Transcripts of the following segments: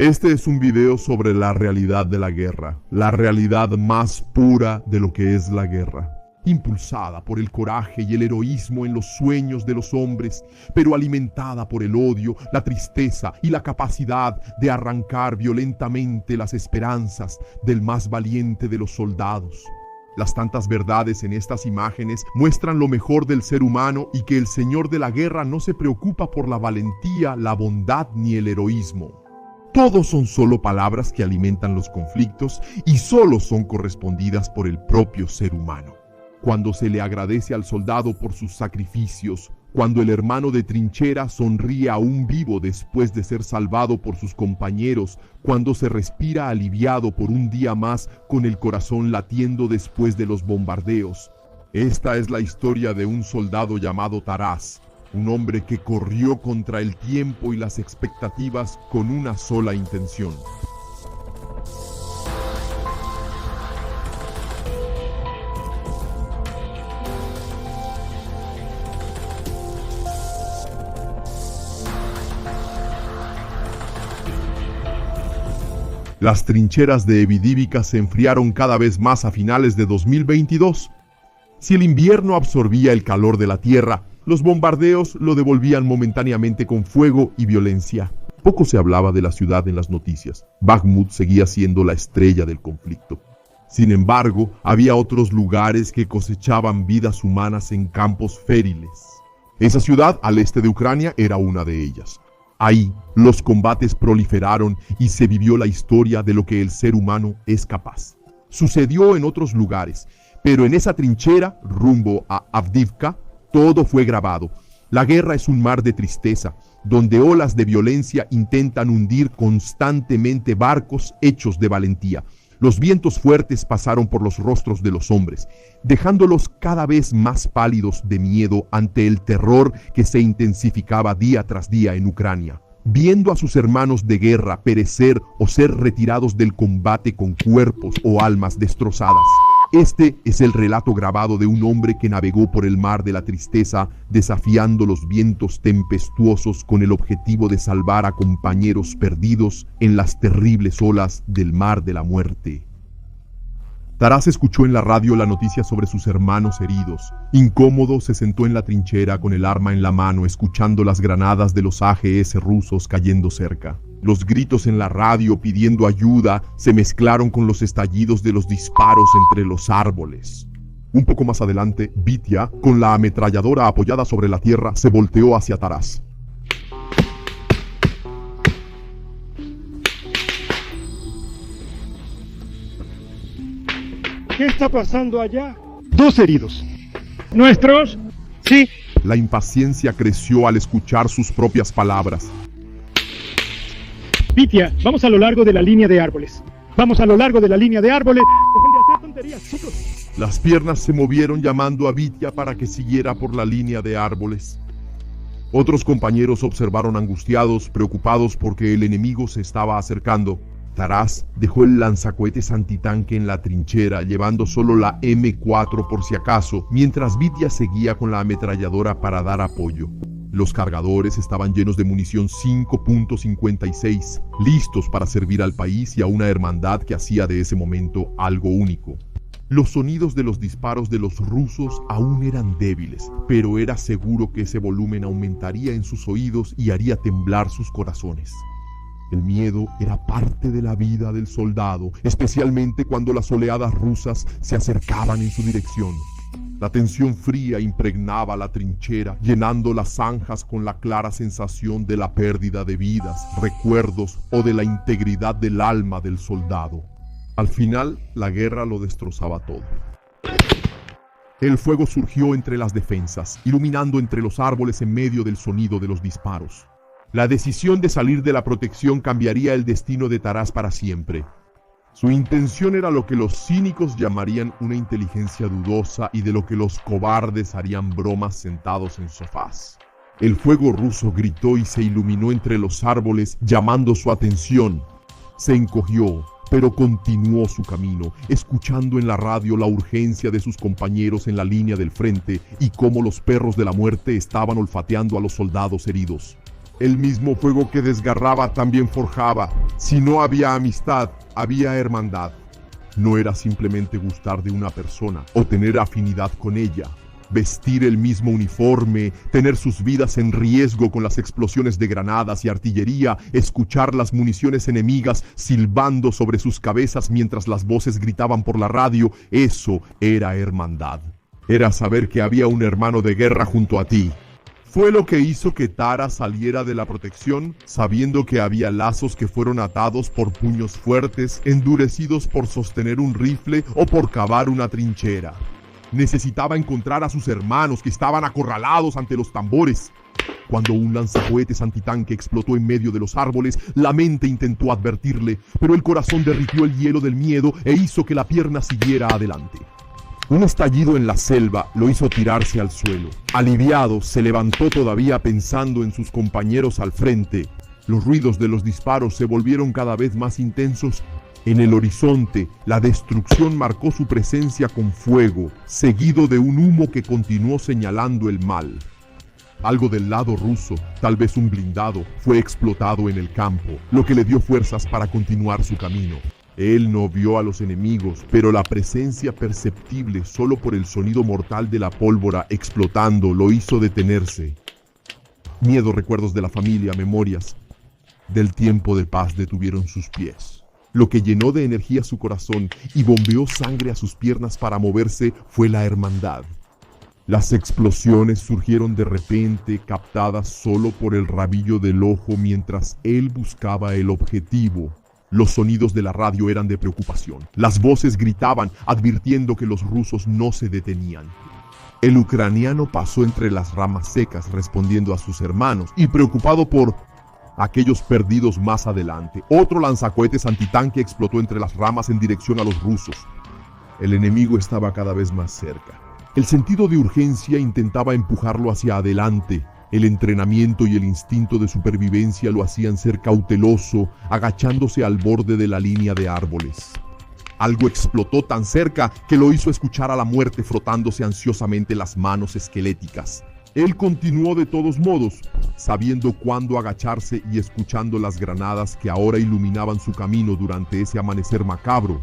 Este es un video sobre la realidad de la guerra, la realidad más pura de lo que es la guerra, impulsada por el coraje y el heroísmo en los sueños de los hombres, pero alimentada por el odio, la tristeza y la capacidad de arrancar violentamente las esperanzas del más valiente de los soldados. Las tantas verdades en estas imágenes muestran lo mejor del ser humano y que el Señor de la guerra no se preocupa por la valentía, la bondad ni el heroísmo. Todos son solo palabras que alimentan los conflictos y solo son correspondidas por el propio ser humano. Cuando se le agradece al soldado por sus sacrificios, cuando el hermano de trinchera sonríe aún vivo después de ser salvado por sus compañeros, cuando se respira aliviado por un día más con el corazón latiendo después de los bombardeos. Esta es la historia de un soldado llamado Taraz, un hombre que corrió contra el tiempo y las expectativas con una sola intención: Las trincheras de Evidívica se enfriaron cada vez más a finales de 2022. Si el invierno absorbía el calor de la tierra, los bombardeos lo devolvían momentáneamente con fuego y violencia. Poco se hablaba de la ciudad en las noticias. Bakhmut seguía siendo la estrella del conflicto. Sin embargo, había otros lugares que cosechaban vidas humanas en campos fériles. Esa ciudad al este de Ucrania era una de ellas. Ahí, los combates proliferaron y se vivió la historia de lo que el ser humano es capaz. Sucedió en otros lugares, pero en esa trinchera, rumbo a Avdiivka, todo fue grabado. La guerra es un mar de tristeza, donde olas de violencia intentan hundir constantemente barcos hechos de valentía. Los vientos fuertes pasaron por los rostros de los hombres, dejándolos cada vez más pálidos de miedo ante el terror que se intensificaba día tras día en Ucrania. Viendo a sus hermanos de guerra perecer o ser retirados del combate con cuerpos o almas destrozadas. Este es el relato grabado de un hombre que navegó por el mar de la tristeza, desafiando los vientos tempestuosos con el objetivo de salvar a compañeros perdidos en las terribles olas del mar de la muerte. Taraz escuchó en la radio la noticia sobre sus hermanos heridos. Incómodo, se sentó en la trinchera con el arma en la mano, escuchando las granadas de los AGS rusos cayendo cerca. Los gritos en la radio pidiendo ayuda se mezclaron con los estallidos de los disparos entre los árboles. Un poco más adelante, Vitya, con la ametralladora apoyada sobre la tierra, se volteó hacia Taraz. ¿Qué está pasando allá? 2 heridos. ¿Nuestros? Sí. La impaciencia creció al escuchar sus propias palabras. Vitya, vamos a lo largo de la línea de árboles. Vamos a lo largo de la línea de árboles. Dejen de hacer tonterías, chicos. Las piernas se movieron llamando a Vitya para que siguiera por la línea de árboles. Otros compañeros observaron angustiados, preocupados porque el enemigo se estaba acercando. Taraz dejó el lanzacohetes antitanque en la trinchera, llevando solo la M4 por si acaso, mientras Vitya seguía con la ametralladora para dar apoyo. Los cargadores estaban llenos de munición 5.56, listos para servir al país y a una hermandad que hacía de ese momento algo único. Los sonidos de los disparos de los rusos aún eran débiles, pero era seguro que ese volumen aumentaría en sus oídos y haría temblar sus corazones. El miedo era parte de la vida del soldado, especialmente cuando las oleadas rusas se acercaban en su dirección. La tensión fría impregnaba la trinchera, llenando las zanjas con la clara sensación de la pérdida de vidas, recuerdos o de la integridad del alma del soldado. Al final, la guerra lo destrozaba todo. El fuego surgió entre las defensas, iluminando entre los árboles en medio del sonido de los disparos. La decisión de salir de la protección cambiaría el destino de Taraz para siempre. Su intención era lo que los cínicos llamarían una inteligencia dudosa y de lo que los cobardes harían bromas sentados en sofás. El fuego ruso gritó y se iluminó entre los árboles, llamando su atención. Se encogió, pero continuó su camino, escuchando en la radio la urgencia de sus compañeros en la línea del frente y cómo los perros de la muerte estaban olfateando a los soldados heridos. El mismo fuego que desgarraba también forjaba. Si no había amistad, había hermandad. No era simplemente gustar de una persona o tener afinidad con ella. Vestir el mismo uniforme, tener sus vidas en riesgo con las explosiones de granadas y artillería, escuchar las municiones enemigas silbando sobre sus cabezas mientras las voces gritaban por la radio, eso era hermandad. Era saber que había un hermano de guerra junto a ti. Fue lo que hizo que Tara saliera de la protección, sabiendo que había lazos que fueron atados por puños fuertes, endurecidos por sostener un rifle o por cavar una trinchera. Necesitaba encontrar a sus hermanos que estaban acorralados ante los tambores. Cuando un lanzacohetes antitanque explotó en medio de los árboles, la mente intentó advertirle, pero el corazón derritió el hielo del miedo e hizo que la pierna siguiera adelante. Un estallido en la selva lo hizo tirarse al suelo. Aliviado, se levantó todavía pensando en sus compañeros al frente. Los ruidos de los disparos se volvieron cada vez más intensos. En el horizonte, la destrucción marcó su presencia con fuego, seguido de un humo que continuó señalando el mal. Algo del lado ruso, tal vez un blindado, fue explotado en el campo, lo que le dio fuerzas para continuar su camino. Él no vio a los enemigos, pero la presencia perceptible solo por el sonido mortal de la pólvora explotando lo hizo detenerse. Miedo, recuerdos de la familia, memorias del tiempo de paz detuvieron sus pies. Lo que llenó de energía su corazón y bombeó sangre a sus piernas para moverse fue la hermandad. Las explosiones surgieron de repente, captadas solo por el rabillo del ojo mientras él buscaba el objetivo. Los sonidos de la radio eran de preocupación. Las voces gritaban, advirtiendo que los rusos no se detenían. El ucraniano pasó entre las ramas secas respondiendo a sus hermanos y preocupado por aquellos perdidos más adelante. Otro lanzacohetes antitanque explotó entre las ramas en dirección a los rusos. El enemigo estaba cada vez más cerca. El sentido de urgencia intentaba empujarlo hacia adelante. El entrenamiento y el instinto de supervivencia lo hacían ser cauteloso, agachándose al borde de la línea de árboles. Algo explotó tan cerca que lo hizo escuchar a la muerte frotándose ansiosamente las manos esqueléticas. Él continuó de todos modos, sabiendo cuándo agacharse y escuchando las granadas que ahora iluminaban su camino durante ese amanecer macabro.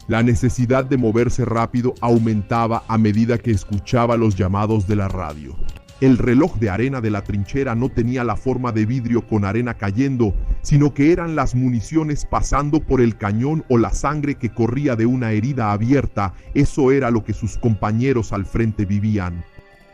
La necesidad de moverse rápido aumentaba a medida que escuchaba los llamados de la radio. El reloj de arena de la trinchera no tenía la forma de vidrio con arena cayendo, sino que eran las municiones pasando por el cañón o la sangre que corría de una herida abierta. Eso era lo que sus compañeros al frente vivían.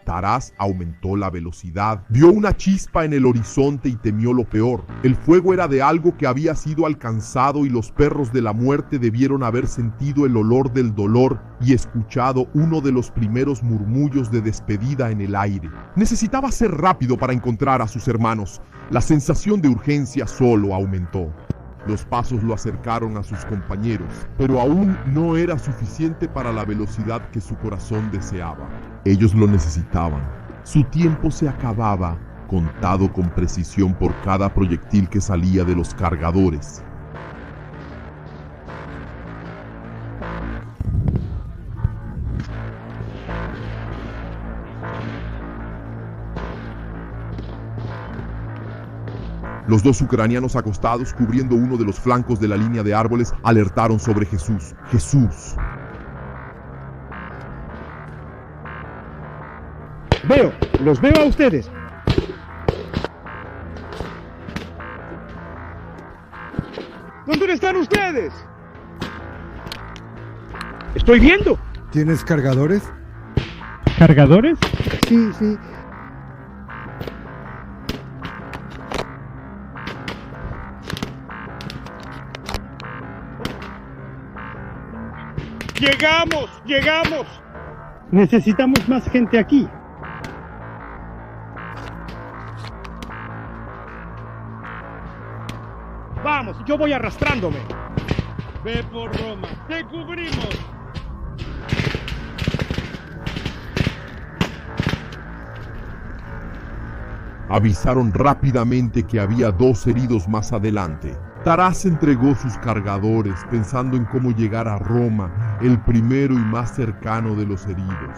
Taras aumentó la velocidad, vio una chispa en el horizonte y temió lo peor. El fuego era de algo que había sido alcanzado y los perros de la muerte debieron haber sentido el olor del dolor y escuchado uno de los primeros murmullos de despedida en el aire. Necesitaba ser rápido para encontrar a sus hermanos. La sensación de urgencia solo aumentó. Los pasos lo acercaron a sus compañeros, pero aún no era suficiente para la velocidad que su corazón deseaba. Ellos lo necesitaban. Su tiempo se acababa, contado con precisión por cada proyectil que salía de los cargadores. Los dos ucranianos acostados, cubriendo uno de los flancos de la línea de árboles, alertaron sobre Jesús. ¡Jesús! Los veo a ustedes. ¿Dónde están ustedes? Estoy viendo. ¿Tienes cargadores? ¿Cargadores? Sí, sí. ¡Llegamos! Necesitamos más gente aquí. Vamos, yo voy arrastrándome. Ve por Roma, te cubrimos. Avisaron rápidamente que había 2 heridos más adelante. Taras entregó sus cargadores pensando en cómo llegar a Roma, el primero y más cercano de los heridos.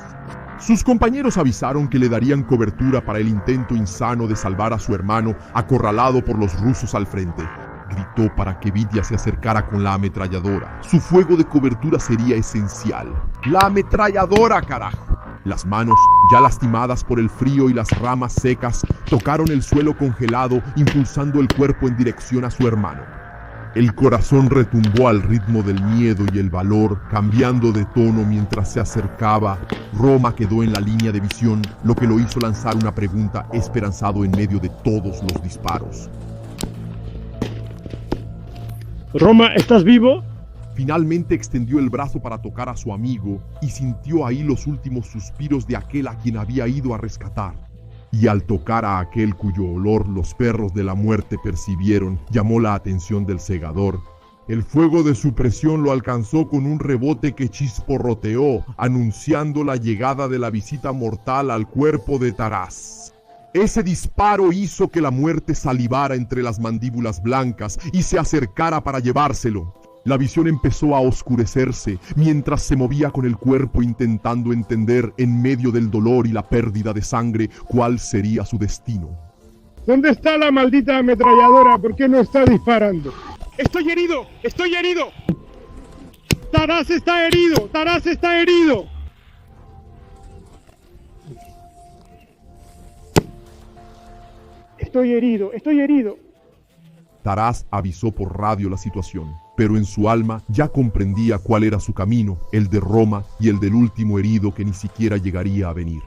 Sus compañeros avisaron que le darían cobertura para el intento insano de salvar a su hermano acorralado por los rusos al frente. Gritó para que Vidia se acercara con la ametralladora. Su fuego de cobertura sería esencial. ¡La ametralladora, carajo! Las manos, ya lastimadas por el frío y las ramas secas, tocaron el suelo congelado, impulsando el cuerpo en dirección a su hermano. El corazón retumbó al ritmo del miedo y el valor, cambiando de tono mientras se acercaba. Roma quedó en la línea de visión, lo que lo hizo lanzar una pregunta esperanzado en medio de todos los disparos. Roma, ¿estás vivo? Finalmente extendió el brazo para tocar a su amigo y sintió ahí los últimos suspiros de aquel a quien había ido a rescatar. Y al tocar a aquel cuyo olor los perros de la muerte percibieron, llamó la atención del segador. El fuego de su presión lo alcanzó con un rebote que chisporroteó, anunciando la llegada de la visita mortal al cuerpo de Taraz. Ese disparo hizo que la muerte salivara entre las mandíbulas blancas y se acercara para llevárselo. La visión empezó a oscurecerse mientras se movía con el cuerpo intentando entender en medio del dolor y la pérdida de sangre cuál sería su destino. ¿Dónde está la maldita ametralladora? ¿Por qué no está disparando? ¡Estoy herido! ¡Estoy herido! ¡Taraz está herido! ¡Taraz está herido! Estoy herido, estoy herido. Taraz avisó por radio la situación, pero en su alma ya comprendía cuál era su camino, el de Roma y el del último herido que ni siquiera llegaría a venir.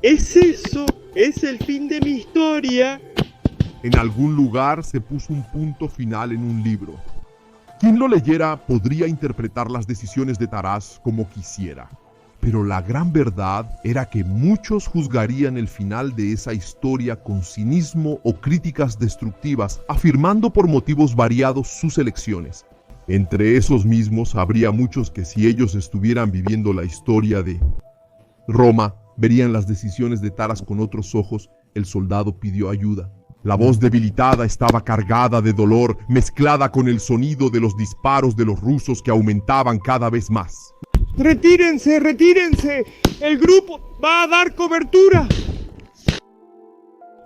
¿Es eso? ¿Es el fin de mi historia? En algún lugar se puso un punto final en un libro. Quien lo leyera podría interpretar las decisiones de Taraz como quisiera. Pero la gran verdad era que muchos juzgarían el final de esa historia con cinismo o críticas destructivas, afirmando por motivos variados sus elecciones. Entre esos mismos habría muchos que si ellos estuvieran viviendo la historia de Roma, verían las decisiones de Taraz con otros ojos. El soldado pidió ayuda. La voz debilitada estaba cargada de dolor, mezclada con el sonido de los disparos de los rusos que aumentaban cada vez más. ¡Retírense, retírense! ¡El grupo va a dar cobertura!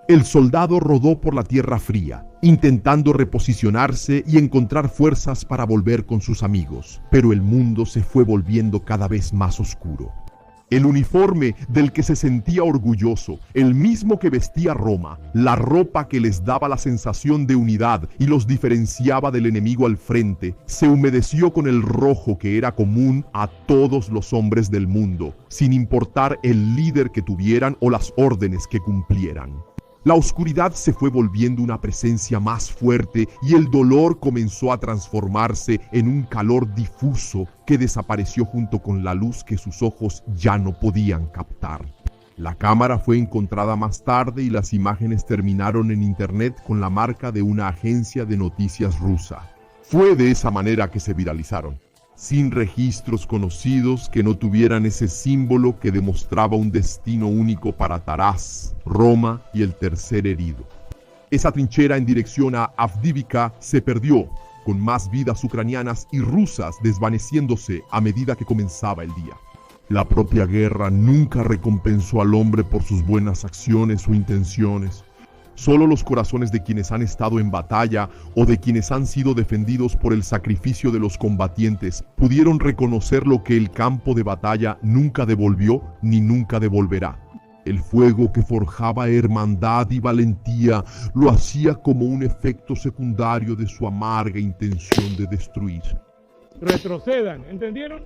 El soldado rodó por la tierra fría, intentando reposicionarse y encontrar fuerzas para volver con sus amigos. Pero el mundo se fue volviendo cada vez más oscuro. El uniforme del que se sentía orgulloso, el mismo que vestía Roma, la ropa que les daba la sensación de unidad y los diferenciaba del enemigo al frente, se humedeció con el rojo que era común a todos los hombres del mundo, sin importar el líder que tuvieran o las órdenes que cumplieran. La oscuridad se fue volviendo una presencia más fuerte y el dolor comenzó a transformarse en un calor difuso que desapareció junto con la luz que sus ojos ya no podían captar. La cámara fue encontrada más tarde y las imágenes terminaron en internet con la marca de una agencia de noticias rusa. Fue de esa manera que se viralizaron, sin registros conocidos que no tuvieran ese símbolo que demostraba un destino único para Taraz, Roma y el tercer herido. Esa trinchera en dirección a Avdivka se perdió, con más vidas ucranianas y rusas desvaneciéndose a medida que comenzaba el día. La propia guerra nunca recompensó al hombre por sus buenas acciones o intenciones. Solo los corazones de quienes han estado en batalla o de quienes han sido defendidos por el sacrificio de los combatientes pudieron reconocer lo que el campo de batalla nunca devolvió ni nunca devolverá. El fuego que forjaba hermandad y valentía lo hacía como un efecto secundario de su amarga intención de destruir. Retrocedan, ¿entendieron?